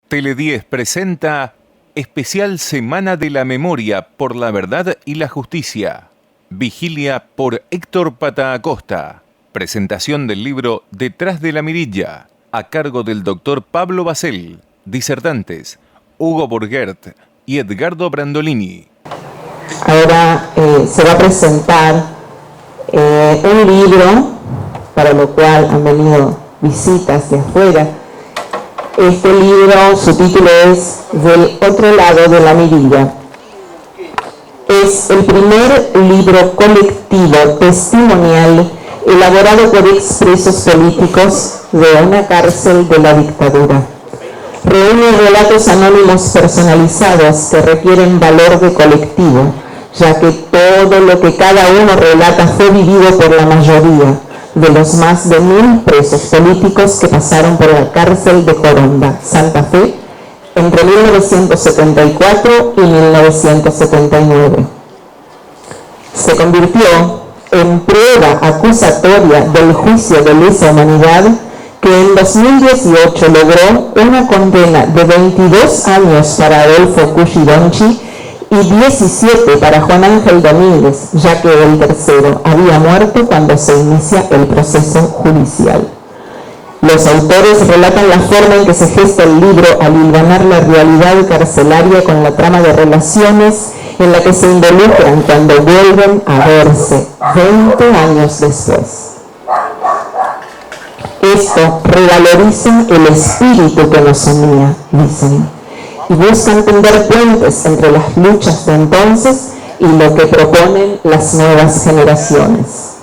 Tele10 presenta Especial Semana de la Memoria por la Verdad y la Justicia. Vigilia por Héctor Pata Acosta. Presentación del libro Detrás de la Mirilla, a cargo del doctor Pablo Basel. Disertantes, Hugo Borgert y Edgardo Brandolini. Ahora se va a presentar un libro para lo cual han venido visitas de afuera. Este libro, su título es Del otro lado de la mirilla. Es el primer libro colectivo testimonial elaborado por expresos políticos de una cárcel de la dictadura. Reúne relatos anónimos personalizados que requieren valor de colectivo, ya que todo lo que cada uno relata fue vivido por la mayoría de los más de 1000 presos políticos que pasaron por la cárcel de Coronda, Santa Fe, entre 1974 y 1979. Se convirtió en prueba acusatoria del juicio de lesa humanidad que en 2018 logró una condena de 22 años para Adolfo Cushidonchi y 17 para Juan Ángel Domínguez, ya que el tercero había muerto cuando se inicia el proceso judicial. Los autores relatan la forma en que se gesta el libro al hilvanar la realidad carcelaria con la trama de relaciones en la que se involucran cuando vuelven a verse 20 años después. Esto revaloriza el espíritu que nos unía, dicen, y buscan tender puentes entre las luchas de entonces y lo que proponen las nuevas generaciones.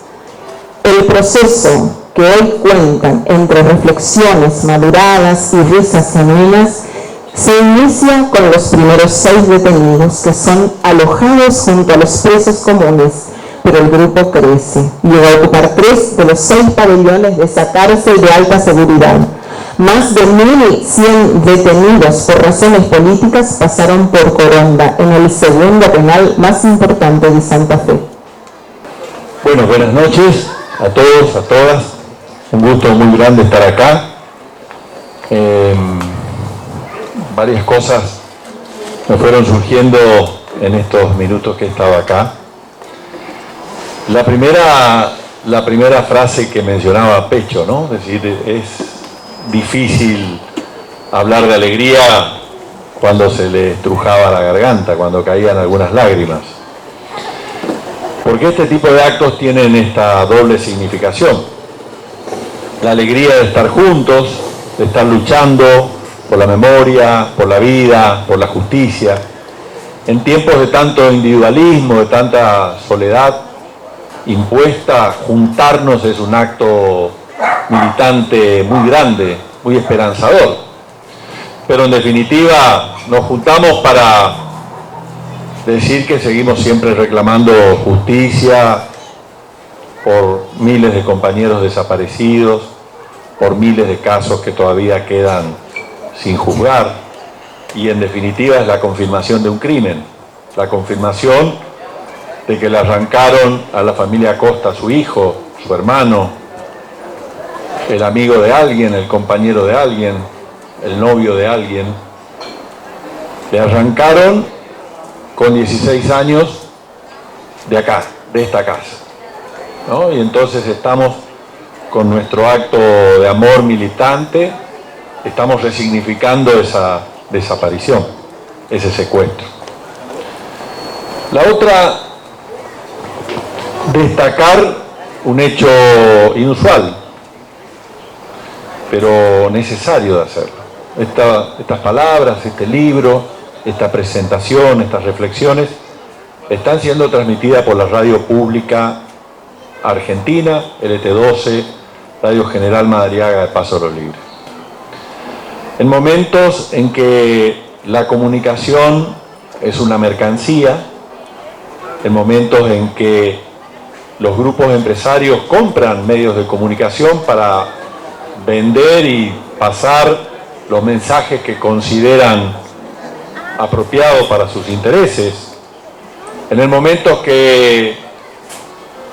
El proceso que hoy cuentan entre reflexiones maduradas y risas genuinas se inicia con los primeros 6 detenidos que son alojados junto a los presos comunes, pero el grupo crece. Llega a ocupar 3 de los 6 pabellones de esa cárcel de alta seguridad. Más de 1100 detenidos por razones políticas pasaron por Coronda, en el segundo penal más importante de Santa Fe. Bueno, buenas noches a todos, a todas. Un gusto muy grande estar acá. Varias cosas me fueron surgiendo en estos minutos que he estado acá. La primera frase que mencionaba Pecho, ¿no? Es decir, es difícil hablar de alegría cuando se le estrujaba la garganta, cuando caían algunas lágrimas. Porque este tipo de actos tienen esta doble significación. La alegría de estar juntos, de estar luchando por la memoria, por la vida, por la justicia. En tiempos de tanto individualismo, de tanta soledad impuesta, juntarnos es un acto militante muy grande, muy esperanzador. Pero en definitiva nos juntamos para decir que seguimos siempre reclamando justicia por miles de compañeros desaparecidos, por miles de casos que todavía quedan sin juzgar, y en definitiva es la confirmación de un crimen, la confirmación de que le arrancaron a la familia Acosta su hijo, su hermano, el amigo de alguien, el compañero de alguien, el novio de alguien. Le arrancaron con 16 años de acá, de esta casa, ¿no? Y entonces estamos con nuestro acto de amor militante, estamos resignificando esa desaparición, ese secuestro. La otra, destacar un hecho inusual, pero necesario de hacerlo. Estas palabras, este libro, esta presentación, estas reflexiones, están siendo transmitidas por la radio pública argentina, LT12, Radio General Madariaga de Paso de los Libres. En momentos en que la comunicación es una mercancía, en momentos en que los grupos empresarios compran medios de comunicación para vender y pasar los mensajes que consideran apropiados para sus intereses, en el momento que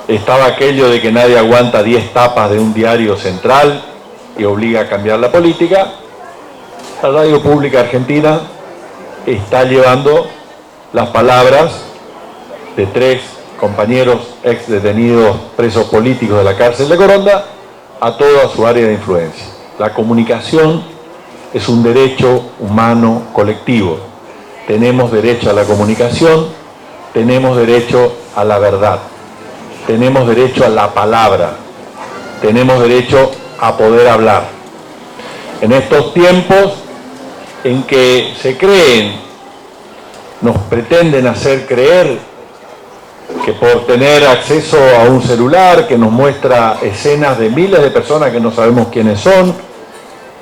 estaba aquello de que nadie aguanta 10 tapas de un diario central y obliga a cambiar la política, La radio pública argentina está llevando las palabras de 3 compañeros ex detenidos presos políticos de la cárcel de Coronda a toda su área de influencia. La comunicación es un derecho humano colectivo. Tenemos derecho a la comunicación, tenemos derecho a la verdad, tenemos derecho a la palabra, tenemos derecho a poder hablar. En estos tiempos en que se creen, nos pretenden hacer creer que por tener acceso a un celular que nos muestra escenas de miles de personas que no sabemos quiénes son,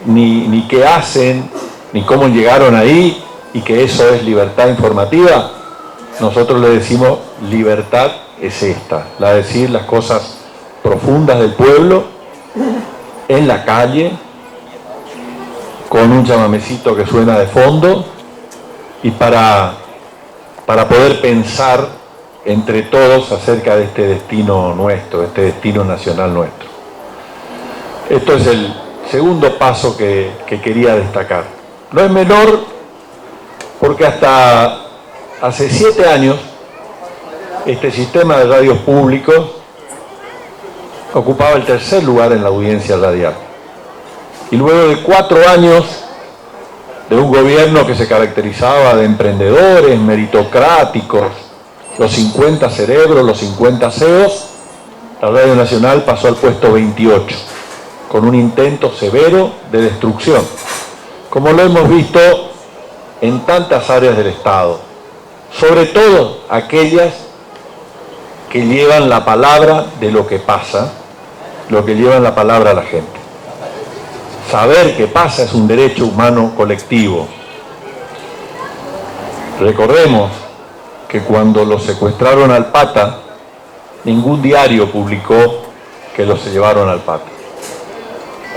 ni qué hacen, ni cómo llegaron ahí, y que eso es libertad informativa, nosotros le decimos libertad es esta, la de decir las cosas profundas del pueblo, en la calle, con un chamamecito que suena de fondo, y para poder pensar entre todos acerca de este destino nuestro, este destino nacional nuestro. Esto es el segundo paso que quería destacar. No es menor porque hasta hace 7 años este sistema de radios públicos ocupaba el 3er lugar en la audiencia radial. Y luego de 4 años de un gobierno que se caracterizaba de emprendedores, meritocráticos, los 50 cerebros, los 50 CEOs, la Radio Nacional pasó al puesto 28, con un intento severo de destrucción, como lo hemos visto en tantas áreas del Estado, sobre todo aquellas que llevan la palabra de lo que pasa, lo que llevan la palabra a la gente. Saber qué pasa es un derecho humano colectivo. Recordemos que cuando lo secuestraron al Pata, ningún diario publicó que lo se llevaron al Pata.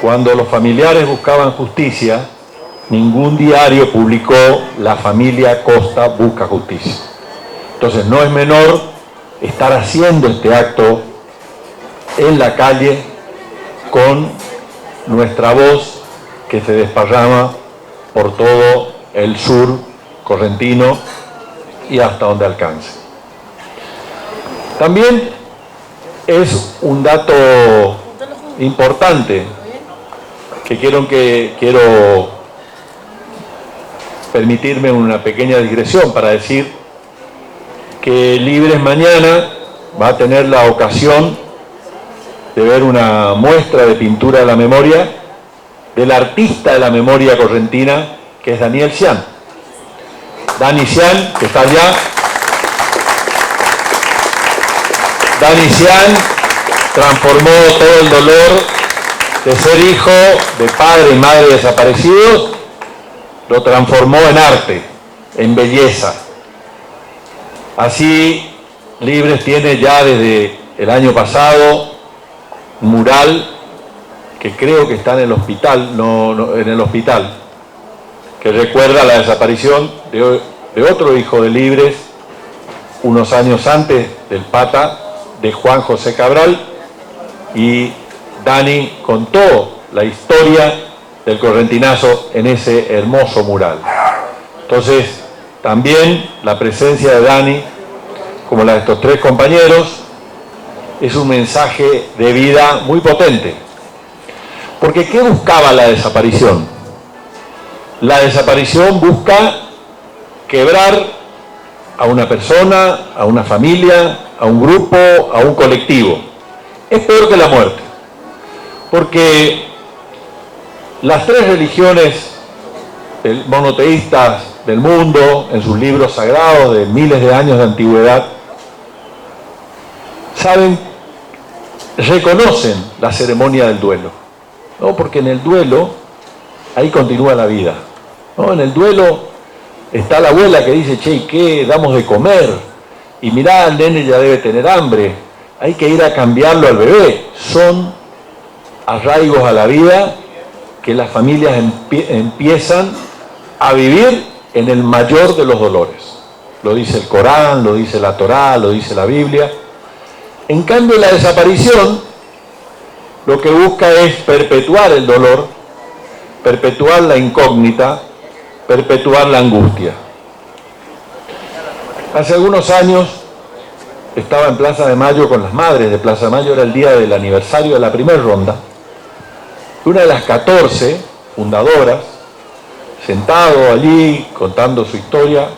Cuando los familiares buscaban justicia, ningún diario publicó la familia Costa busca justicia. Entonces no es menor estar haciendo este acto en la calle con nuestra voz que se desparrama por todo el sur correntino y hasta donde alcance. También es un dato importante que quiero permitirme una pequeña digresión para decir que Libres mañana va a tener la ocasión de ver una muestra de pintura de la memoria del artista de la memoria correntina, que es Daniel Cian. Dani Cian, que está allá. Dani Cian transformó todo el dolor de ser hijo de padre y madre desaparecidos, lo transformó en arte, en belleza. Así, Libres tiene ya desde el año pasado un mural que creo que está en el hospital, en el hospital, que recuerda la desaparición de otro hijo de Libres unos años antes del Pata, de Juan José Cabral, y Dani contó la historia del correntinazo en ese hermoso mural. Entonces, también la presencia de Dani, como la de estos 3 compañeros, es un mensaje de vida muy potente. Porque ¿qué buscaba la desaparición? La desaparición busca quebrar a una persona, a una familia, a un grupo, a un colectivo. Es peor que la muerte. Porque las 3 religiones monoteístas del mundo, en sus libros sagrados de miles de años de antigüedad, reconocen la ceremonia del duelo, ¿no? Porque en el duelo, ahí continúa la vida, ¿no? En el duelo está la abuela que dice, che, ¿y qué damos de comer? Y mirá, el nene ya debe tener hambre, hay que ir a cambiarlo al bebé. Son arraigos a la vida que las familias empiezan a vivir en el mayor de los dolores. Lo dice el Corán, lo dice la Torá, lo dice la Biblia. En cambio, la desaparición lo que busca es perpetuar el dolor perpetuar la incógnita, perpetuar la angustia. Hace algunos años estaba en Plaza de Mayo con las madres de Plaza de Mayo, era el día del aniversario de la primera ronda. Una de las 14 fundadoras, sentado allí contando su historia,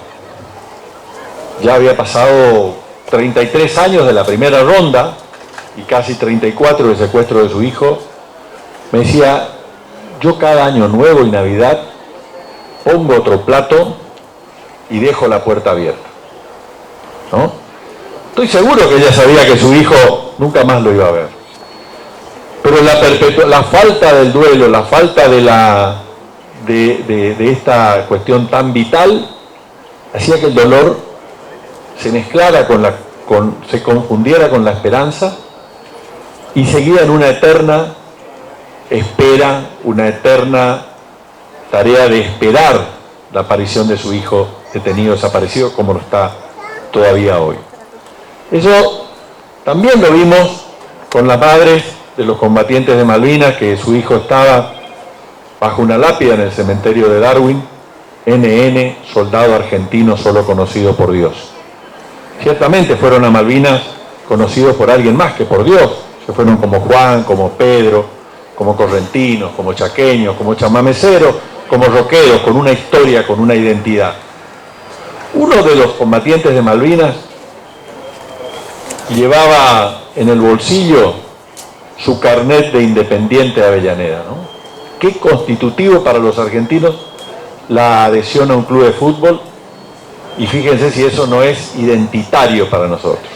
ya había pasado 33 años de la primera ronda y casi 34 del secuestro de su hijo, me decía, yo cada año nuevo y Navidad pongo otro plato y dejo la puerta abierta, ¿no? Estoy seguro que ella sabía que su hijo nunca más lo iba a ver. Pero la falta del duelo, la falta de esta cuestión tan vital, hacía que el dolor se mezclara se confundiera con la esperanza y seguía en una eterna espera, una eterna tarea de esperar la aparición de su hijo detenido, desaparecido, como lo está todavía hoy. Eso también lo vimos con las madres de los combatientes de Malvinas, que su hijo estaba bajo una lápida en el cementerio de Darwin, NN, soldado argentino solo conocido por Dios. Ciertamente fueron a Malvinas conocidos por alguien más que por Dios. Se fueron como Juan, como Pedro, como correntinos, como chaqueños, como chamameceros, como rockeros, con una historia, con una identidad. Uno de los combatientes de Malvinas llevaba en el bolsillo su carnet de independiente de Avellaneda, ¿no? Qué constitutivo para los argentinos la adhesión a un club de fútbol, y fíjense si eso no es identitario para nosotros.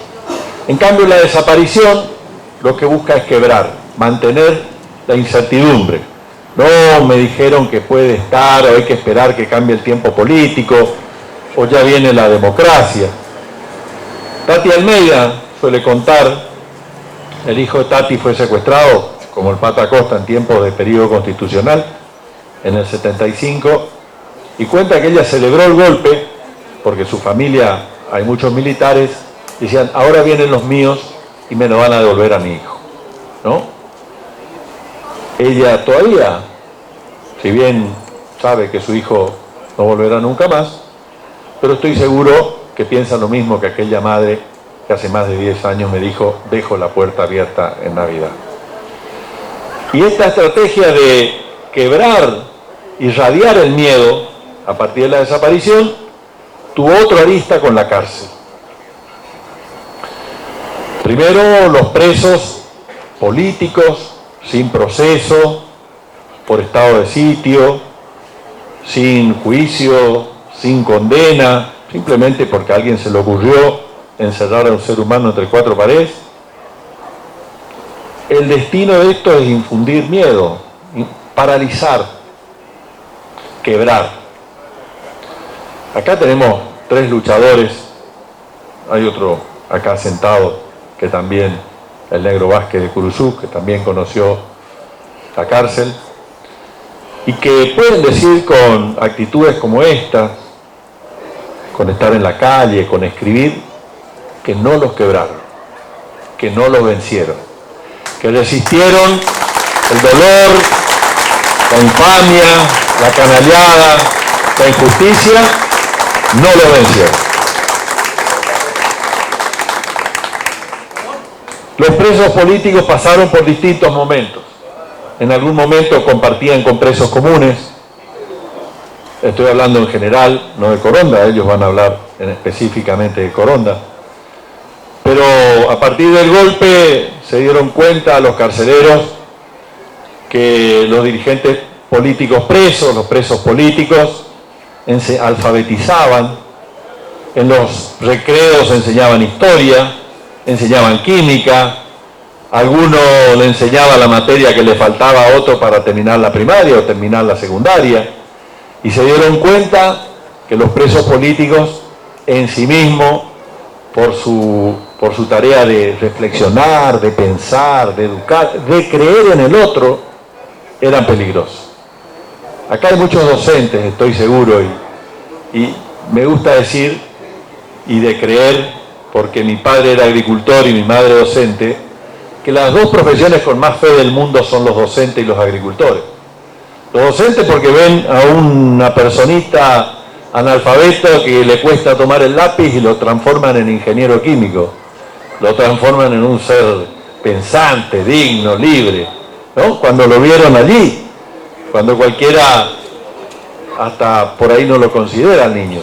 En cambio, la desaparición lo que busca es quebrar, mantener la incertidumbre. No, me dijeron que puede estar, o hay que esperar que cambie el tiempo político, o ya viene la democracia. Tati Almeida suele contar, el hijo de Tati fue secuestrado, como el Pata Acosta, en tiempos de periodo constitucional, en el 75, y cuenta que ella celebró el golpe, porque su familia, hay muchos militares, decían, ahora vienen los míos y me lo van a devolver a mi hijo, ¿no? Ella todavía, si bien sabe que su hijo no volverá nunca más, pero estoy seguro que piensa lo mismo que aquella madre que hace más de 10 años me dijo, dejo la puerta abierta en Navidad. Y esta estrategia de quebrar, irradiar el miedo a partir de la desaparición, tuvo otro arista con la cárcel. Primero, los presos políticos, sin proceso, por estado de sitio, sin juicio, sin condena, simplemente porque a alguien se le ocurrió encerrar a un ser humano entre cuatro paredes. El destino de esto es infundir miedo, paralizar, quebrar. Acá tenemos 3 luchadores, hay otro acá sentado que también, el Negro Vázquez de Curuzú, que también conoció la cárcel, y que pueden decir con actitudes como esta, con estar en la calle, con escribir, que no los quebraron, que no los vencieron, que resistieron el dolor, la infamia, la canallada, la injusticia, no lo vencieron. Los presos políticos pasaron por distintos momentos. En algún momento compartían con presos comunes. Estoy hablando en general, no de Coronda, ellos van a hablar específicamente de Coronda. Pero a partir del golpe se dieron cuenta los carceleros que los dirigentes políticos presos, los presos políticos, alfabetizaban, en los recreos enseñaban historia, enseñaban química, alguno le enseñaba la materia que le faltaba a otro para terminar la primaria o terminar la secundaria, y se dieron cuenta que los presos políticos en sí mismos, por su tarea de reflexionar, de pensar, de educar, de creer en el otro, eran peligrosos. Acá hay muchos docentes, estoy seguro, y me gusta decir, y de creer, porque mi padre era agricultor y mi madre docente, que las 2 profesiones con más fe del mundo son los docentes y los agricultores. Los docentes porque ven a una personita analfabeto que le cuesta tomar el lápiz y lo transforman en ingeniero químico, lo transforman en un ser pensante, digno, libre, ¿no? Cuando lo vieron allí, cuando cualquiera hasta por ahí no lo considera al niño,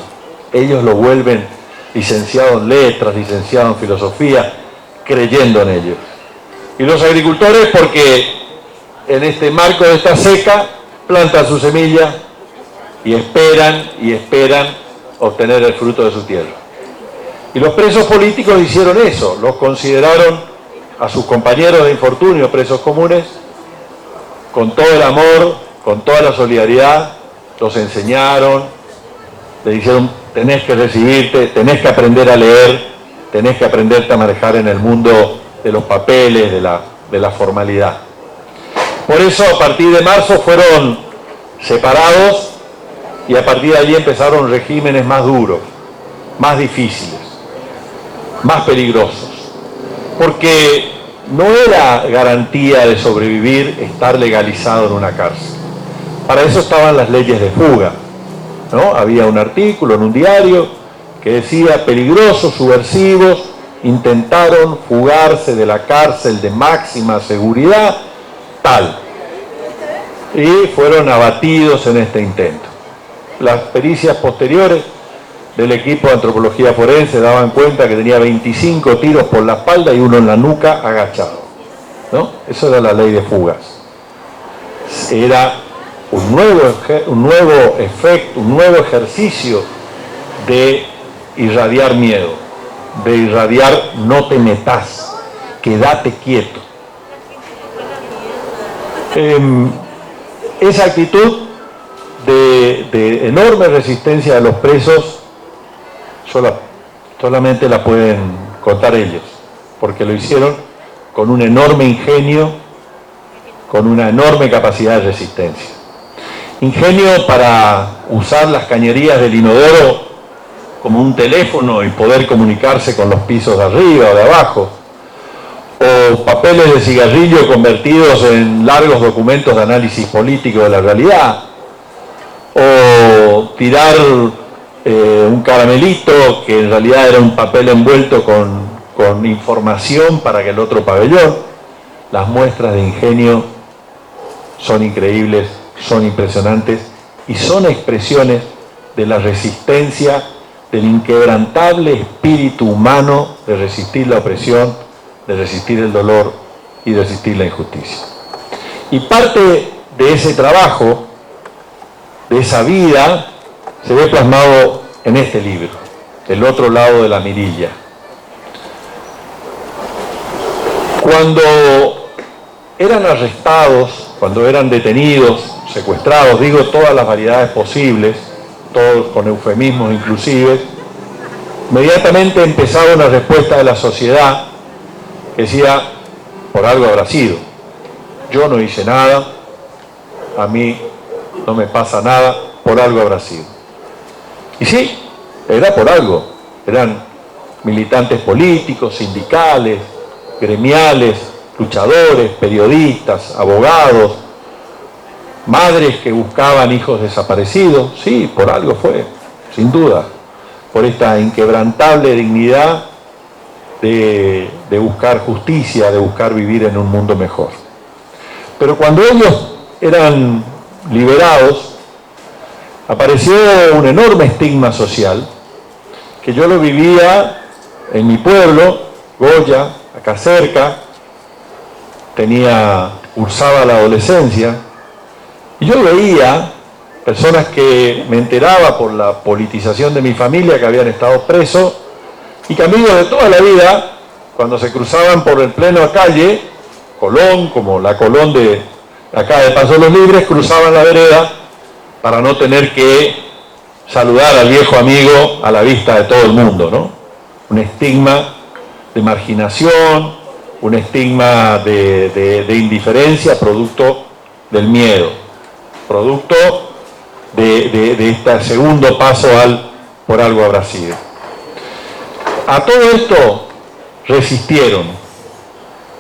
ellos lo vuelven licenciado en letras, licenciado en filosofía, creyendo en ellos. Y los agricultores porque en este marco de esta seca plantan su semilla y esperan obtener el fruto de su tierra. Y los presos políticos hicieron eso, los consideraron a sus compañeros de infortunio, presos comunes, con todo el amor, con toda la solidaridad, los enseñaron, le dijeron, tenés que recibirte, tenés que aprender a leer, tenés que aprenderte a manejar en el mundo de los papeles, de la formalidad. Por eso, a partir de marzo fueron separados y a partir de allí empezaron regímenes más duros, más difíciles, más peligrosos. Porque no era garantía de sobrevivir estar legalizado en una cárcel. Para eso estaban las leyes de fuga, ¿no? Había un artículo en un diario que decía, peligrosos, subversivos, intentaron fugarse de la cárcel de máxima seguridad, tal. Y fueron abatidos en este intento. Las pericias posteriores del equipo de antropología forense daban cuenta que tenía 25 tiros por la espalda y uno en la nuca agachado, ¿no? Eso era la ley de fugas. Era un nuevo efecto, un nuevo ejercicio de irradiar miedo, de irradiar no te metas, quédate quieto. Esa actitud de enorme resistencia de los presos solamente la pueden contar ellos, porque lo hicieron con un enorme ingenio, con una enorme capacidad de resistencia. Ingenio para usar las cañerías del inodoro como un teléfono y poder comunicarse con los pisos de arriba o de abajo, o papeles de cigarrillo convertidos en largos documentos de análisis político de la realidad, o tirar un caramelito que en realidad era un papel envuelto con información para que el otro pabellón. Las muestras de ingenio son increíbles, son impresionantes y son expresiones de la resistencia, del inquebrantable espíritu humano de resistir la opresión, de resistir el dolor y de resistir la injusticia. Y parte de ese trabajo, de esa vida, se ve plasmado en este libro, El otro lado de la mirilla. Cuando eran arrestados, cuando eran detenidos, secuestrados, digo todas las variedades posibles, todos con eufemismos inclusive, inmediatamente empezaba una respuesta de la sociedad que decía, por algo habrá sido. Yo no hice nada, a mí no me pasa nada, por algo habrá sido. Y sí, era por algo. Eran militantes políticos, sindicales, gremiales, luchadores, periodistas, abogados, madres que buscaban hijos desaparecidos. Sí, por algo fue, sin duda. Por esta inquebrantable dignidad de buscar justicia, de buscar vivir en un mundo mejor. Pero cuando ellos eran liberados, apareció un enorme estigma social, que yo lo vivía en mi pueblo, Goya, acá cerca, cursaba la adolescencia, y yo veía personas que me enteraba por la politización de mi familia que habían estado presos, y que amigos de toda la vida, cuando se cruzaban por el pleno calle, Colón, como la Colón de acá de Paso de los Libres, cruzaban la vereda para no tener que saludar al viejo amigo a la vista de todo el mundo, ¿no? Un estigma de marginación, un estigma de indiferencia, producto del miedo, producto de este segundo paso al por algo habrá sido. A todo esto resistieron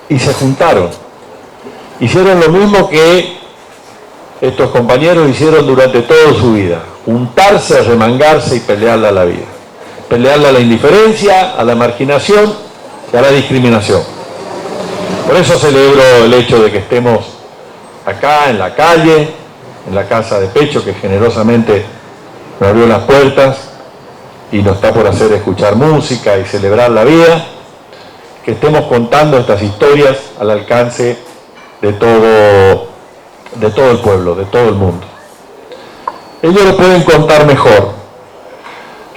y se juntaron. Hicieron lo mismo que estos compañeros hicieron durante toda su vida: juntarse, remangarse y pelearla a la vida. Pelearla a la indiferencia, a la marginación y a la discriminación. Por eso celebro el hecho de que estemos acá en la calle, en la Casa de Pecho, que generosamente nos abrió las puertas y nos está por hacer escuchar música y celebrar la vida, que estemos contando estas historias al alcance de todo el pueblo, de todo el mundo. Ellos lo pueden contar mejor.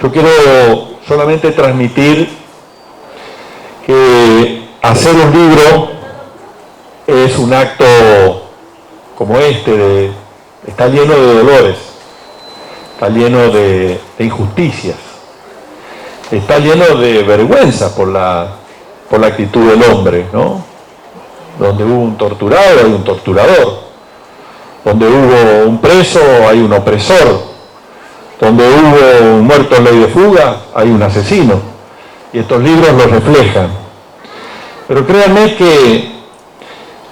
Yo quiero solamente transmitir que hacer un libro es un acto como este, está lleno de dolores, está lleno de injusticias, está lleno de vergüenza por la actitud del hombre, ¿no? Donde hubo un torturado hay un torturador, donde hubo un preso hay un opresor, donde hubo un muerto en ley de fuga hay un asesino, y estos libros lo reflejan. Pero créanme que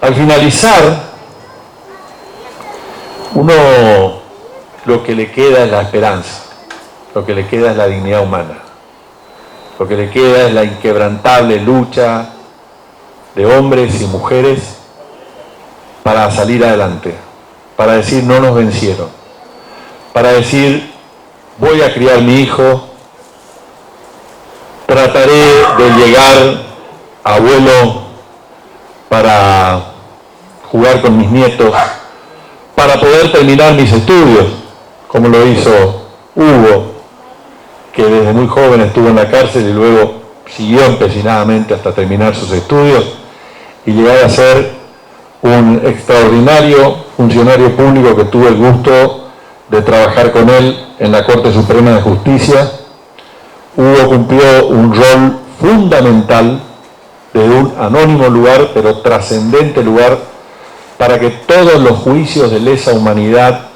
al finalizar, uno lo que le queda es la esperanza, lo que le queda es la dignidad humana, lo que le queda es la inquebrantable lucha de hombres y mujeres para salir adelante, para decir no nos vencieron, para decir voy a criar mi hijo, trataré de llegar abuelo para jugar con mis nietos, para poder terminar mis estudios, como lo hizo Hugo, que desde muy joven estuvo en la cárcel y luego siguió empecinadamente hasta terminar sus estudios y llegar a ser un extraordinario funcionario público que tuve el gusto de trabajar con él en la Corte Suprema de Justicia. Hugo cumplió un rol fundamental de un anónimo lugar, pero trascendente lugar, para que todos los juicios de lesa humanidad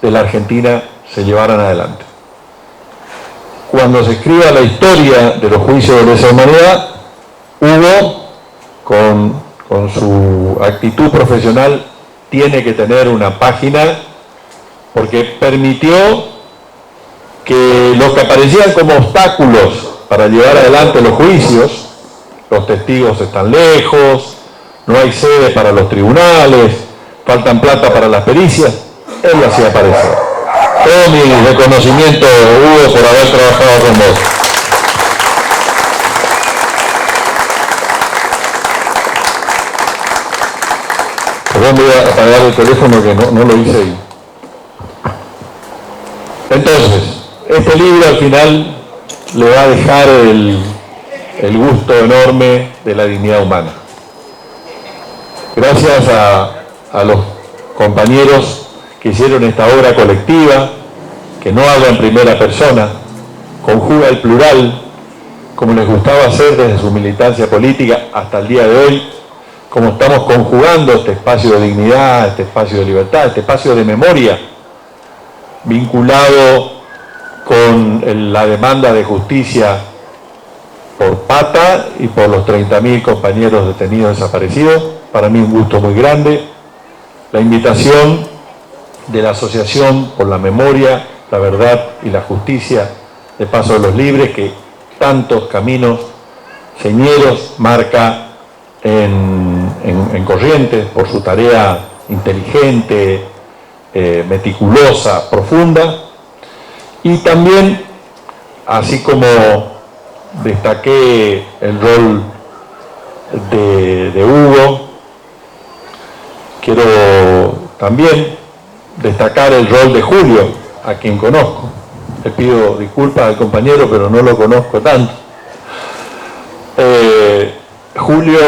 de la Argentina se llevaran adelante. Cuando se escriba la historia de los juicios de lesa humanidad, Hugo, con su actitud profesional, tiene que tener una página, porque permitió que los que aparecían como obstáculos para llevar adelante los juicios, los testigos están lejos, no hay sede para los tribunales, faltan plata para las pericias, él lo hacía aparecer. Todo mi reconocimiento, Hugo, por haber trabajado con vos. Perdón, voy a apagar el teléfono que no lo hice ahí. Entonces, este libro al final le va a dejar el gusto enorme de la dignidad humana. Gracias a los compañeros que hicieron esta obra colectiva, que no habla en primera persona, conjuga el plural, como les gustaba hacer desde su militancia política hasta el día de hoy, como estamos conjugando este espacio de dignidad, este espacio de libertad, este espacio de memoria, vinculado con la demanda de justicia por Pata y por los 30.000 compañeros detenidos desaparecidos. Para mí un gusto muy grande. La invitación de la Asociación por la Memoria, la Verdad y la Justicia de Paso de los Libres, que tantos caminos señeros marca en Corrientes por su tarea inteligente, meticulosa, profunda. Y también, así como destaqué el rol de Hugo, quiero también destacar el rol de Julio, a quien conozco. Le pido disculpas al compañero, pero no lo conozco tanto. Julio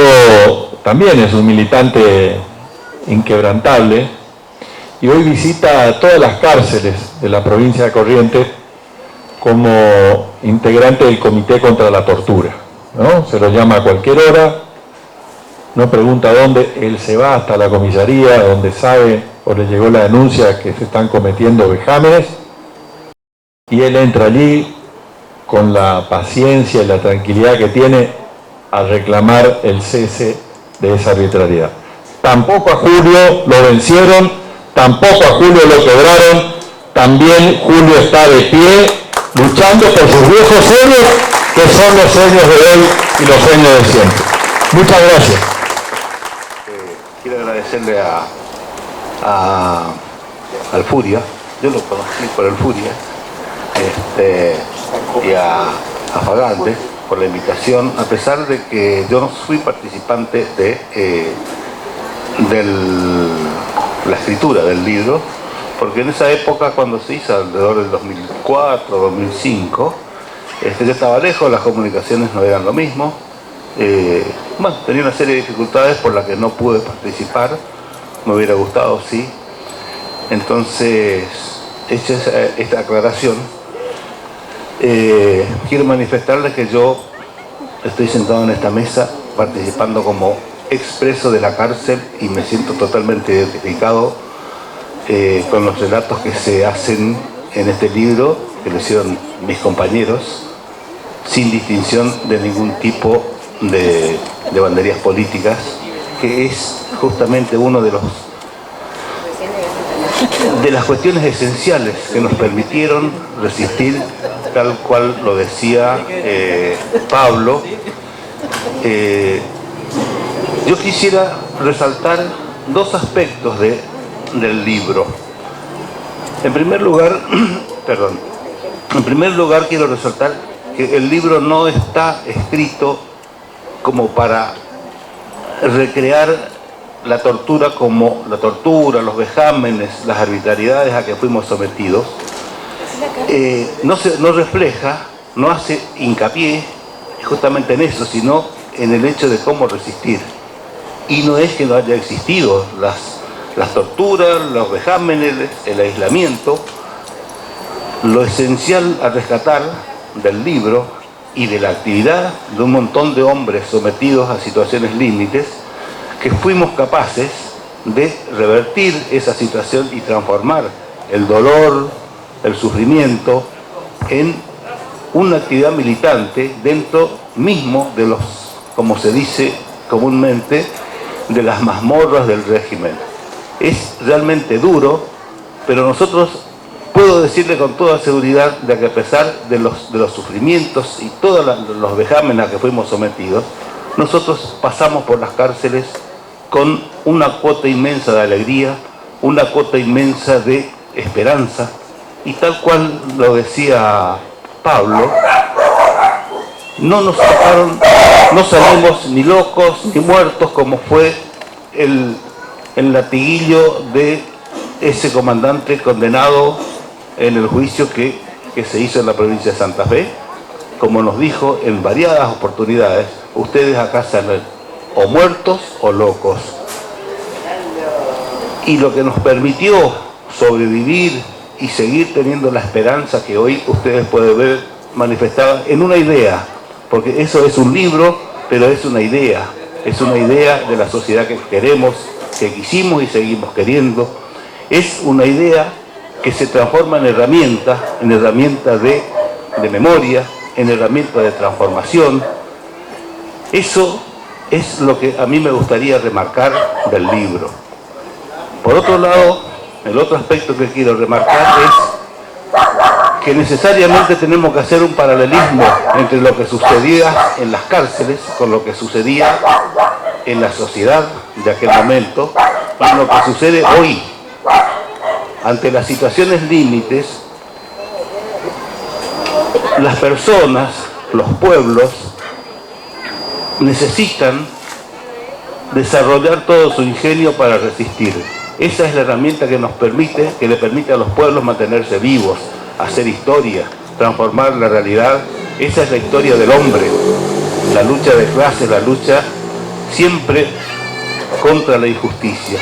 también es un militante inquebrantable y hoy visita todas las cárceles de la provincia de Corrientes como integrante del Comité contra la Tortura, ¿no? Se lo llama a cualquier hora, no pregunta dónde, él se va hasta la comisaría donde sabe o le llegó la denuncia que se están cometiendo vejámenes, y él entra allí con la paciencia y la tranquilidad que tiene a reclamar el cese de esa arbitrariedad. Tampoco a Julio lo vencieron, tampoco a Julio lo quebraron, también Julio está de pie, luchando por sus viejos sueños, que son los sueños de hoy y los sueños de siempre. Muchas gracias. Quiero agradecerle al Furia, yo lo conocí por el Furia, y a Fagante por la invitación, a pesar de que yo no fui participante de la escritura del libro, porque en esa época, cuando se hizo, alrededor del 2004, 2005, yo estaba lejos, las comunicaciones no eran lo mismo. Bueno, tenía una serie de dificultades por las que no pude participar, me hubiera gustado, sí. Entonces, hecha esta aclaración, quiero manifestarles que yo estoy sentado en esta mesa participando como expreso de la cárcel y me siento totalmente identificado con los relatos que se hacen en este libro, que lo hicieron mis compañeros, sin distinción de ningún tipo de banderías políticas, que es justamente uno de las cuestiones esenciales que nos permitieron resistir, tal cual lo decía Pablo. Yo quisiera resaltar dos aspectos del libro. En primer lugar, quiero resaltar que el libro no está escrito como para recrear la tortura, los vejámenes, las arbitrariedades a que fuimos sometidos. No refleja, no hace hincapié justamente en eso, sino en el hecho de cómo resistir. Y no es que no haya existido las torturas, los vejámenes, el aislamiento. Lo esencial a rescatar del libro y de la actividad de un montón de hombres sometidos a situaciones límites, que fuimos capaces de revertir esa situación y transformar el dolor, el sufrimiento, en una actividad militante dentro mismo de los, como se dice comúnmente, de las mazmorras del régimen. Es realmente duro, pero nosotros, puedo decirle con toda seguridad, de que a pesar de los sufrimientos y todos los vejámenes a que fuimos sometidos, nosotros pasamos por las cárceles con una cuota inmensa de alegría, una cuota inmensa de esperanza, y tal cual lo decía Pablo, no nos sacaron, no salimos ni locos ni muertos, como fue el latiguillo de ese comandante condenado en el juicio que se hizo en la provincia de Santa Fe. Como nos dijo en variadas oportunidades, ustedes acá salen o muertos o locos. Y lo que nos permitió sobrevivir y seguir teniendo la esperanza que hoy ustedes pueden ver manifestada en una idea, porque eso es un libro, pero es una idea de la sociedad que queremos, que quisimos y seguimos queriendo. Es una idea que se transforma en herramienta de memoria, en herramienta de transformación. Eso es lo que a mí me gustaría remarcar del libro. Por otro lado, el otro aspecto que quiero remarcar es que necesariamente tenemos que hacer un paralelismo entre lo que sucedía en las cárceles con lo que sucedía en la sociedad de aquel momento y lo que sucede hoy. Ante las situaciones límites, las personas, los pueblos, necesitan desarrollar todo su ingenio para resistir. Esa es la herramienta que le permite a los pueblos mantenerse vivos, hacer historia, transformar la realidad. Esa es la historia del hombre, la lucha de clases, la lucha siempre contra la injusticia.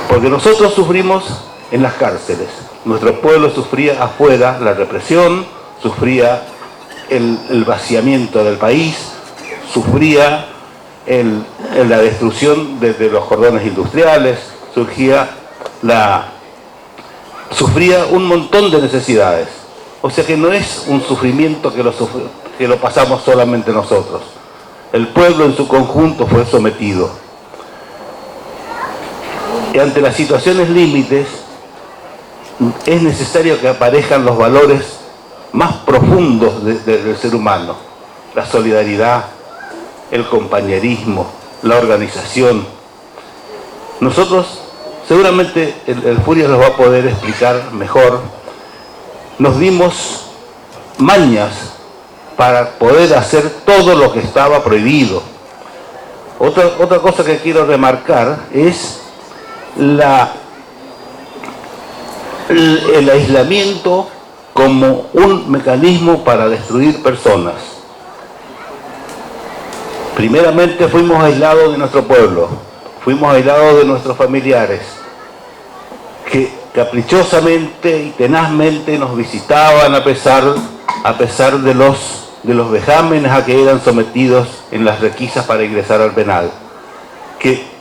Porque nosotros sufrimos en las cárceles, nuestro pueblo sufría afuera la represión, sufría el vaciamiento del país, sufría la destrucción desde los cordones industriales, sufría un montón de necesidades. O sea que no es un sufrimiento que lo pasamos solamente nosotros. El pueblo en su conjunto fue sometido. que ante las situaciones límites es necesario que aparezcan los valores más profundos del ser humano: la solidaridad, el compañerismo, la organización. Nosotros, seguramente el Furia los va a poder explicar mejor, nos dimos mañas para poder hacer todo lo que estaba prohibido. Otra cosa que quiero remarcar es el aislamiento como un mecanismo para destruir personas. Primeramente fuimos aislados de nuestro pueblo, fuimos aislados de nuestros familiares, que caprichosamente y tenazmente nos visitaban a pesar de los vejámenes a que eran sometidos en las requisas para ingresar al penal, que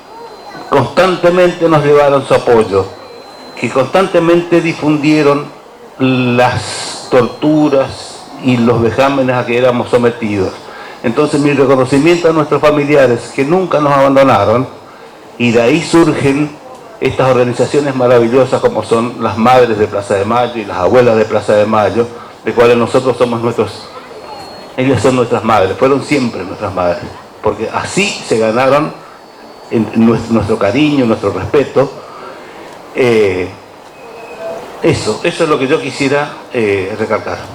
constantemente nos llevaron su apoyo, que constantemente difundieron las torturas y los vejámenes a que éramos sometidos. Entonces, mi reconocimiento a nuestros familiares que nunca nos abandonaron, y de ahí surgen estas organizaciones maravillosas como son las madres de Plaza de Mayo y las abuelas de Plaza de Mayo, de cuales nosotros somos ellas son nuestras madres, fueron siempre nuestras madres, porque así se ganaron nuestro cariño, nuestro respeto. Eso es lo que yo quisiera recalcar.